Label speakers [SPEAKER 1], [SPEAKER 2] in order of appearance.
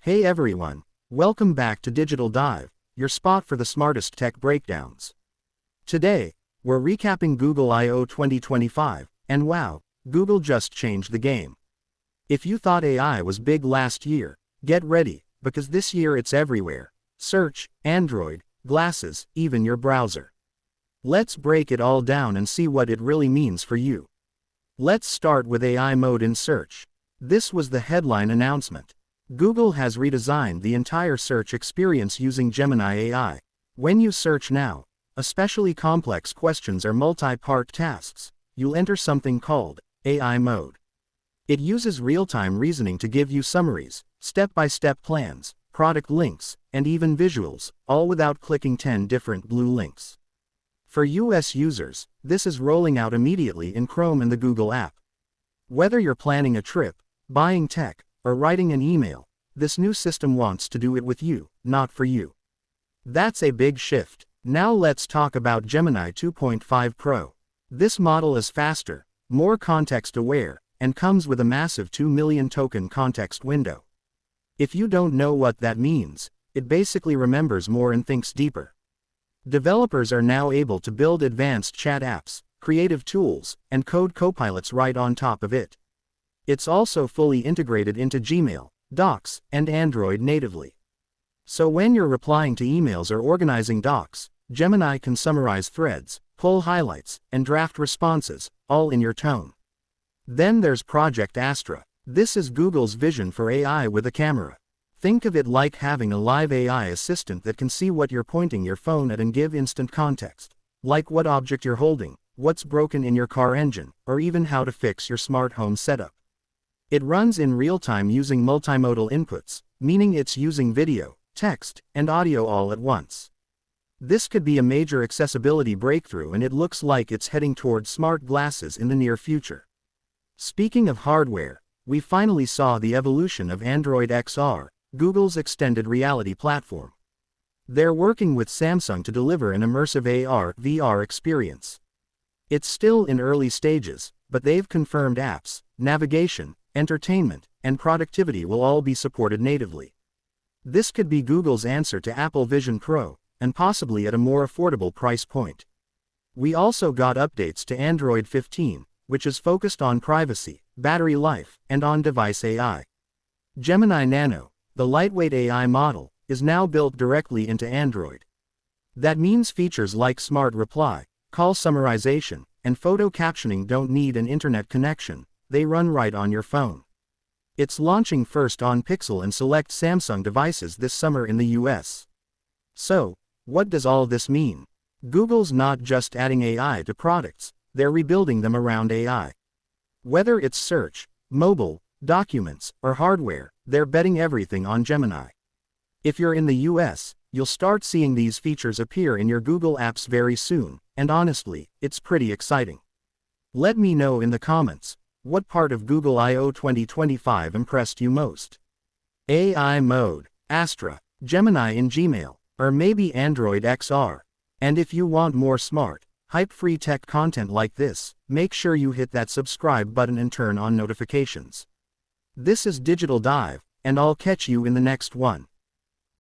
[SPEAKER 1] Hey everyone, welcome back to Digital Dive, your spot for the smartest tech breakdowns. Today, we're recapping Google I/O 2025, and wow, Google just changed the game. If you thought AI was big last year, get ready, because this year it's everywhere. Search, Android, glasses, even your browser. Let's break it all down and see what it really means for you. Let's start with AI mode in search. This was the headline announcement. Google has redesigned the entire search experience using Gemini AI. When you search now, especially complex questions or multi-part tasks, you'll enter something called AI mode. It uses real-time reasoning to give you summaries, step-by-step plans, product links, and even visuals, all without clicking 10 different blue links. For US users, this is rolling out immediately in Chrome and the Google app. Whether you're planning a trip, buying tech, or writing an email, this new system wants to do it with you, not for you. That's a big shift. Now let's talk about Gemini 2.5 Pro. This model is faster, more context-aware, and comes with a massive 2 million token context window. If you don't know what that means, it basically remembers more and thinks deeper. Developers are now able to build advanced chat apps, creative tools, and code copilots right on top of it. It's also fully integrated into Gmail, Docs, and Android natively. So when you're replying to emails or organizing docs, Gemini can summarize threads, pull highlights, and draft responses, all in your tone. Then there's Project Astra. This is Google's vision for AI with a camera. Think of it like having a live AI assistant that can see what you're pointing your phone at and give instant context, like what object you're holding, what's broken in your car engine, or even how to fix your smart home setup. It runs in real time using multimodal inputs, meaning it's using video, text, and audio all at once. This could be a major accessibility breakthrough, and it looks like it's heading towards smart glasses in the near future. Speaking of hardware, we finally saw the evolution of Android XR, Google's extended reality platform. They're working with Samsung to deliver an immersive AR/VR experience. It's still in early stages, but they've confirmed apps, navigation, entertainment, and productivity will all be supported natively. This could be Google's answer to Apple Vision Pro, and possibly at a more affordable price point. We also got updates to Android 15, which is focused on privacy, battery life, and on-device AI. Gemini Nano, the lightweight AI model, is now built directly into Android. That means features like smart reply, call summarization, and photo captioning don't need an internet connection. They run right on your phone. It's launching first on Pixel and select Samsung devices this summer in the US. So, what does all this mean? Google's not just adding AI to products, they're rebuilding them around AI. Whether it's search, mobile, documents, or hardware, they're betting everything on Gemini. If you're in the US, you'll start seeing these features appear in your Google apps very soon, and honestly, it's pretty exciting. Let me know in the comments. What part of Google I/O 2025 impressed you most? AI mode, Astra, Gemini in Gmail, or maybe Android XR? And if you want more smart, hype-free tech content like this, make sure you hit that subscribe button and turn on notifications. This is Digital Dive, and I'll catch you in the next one.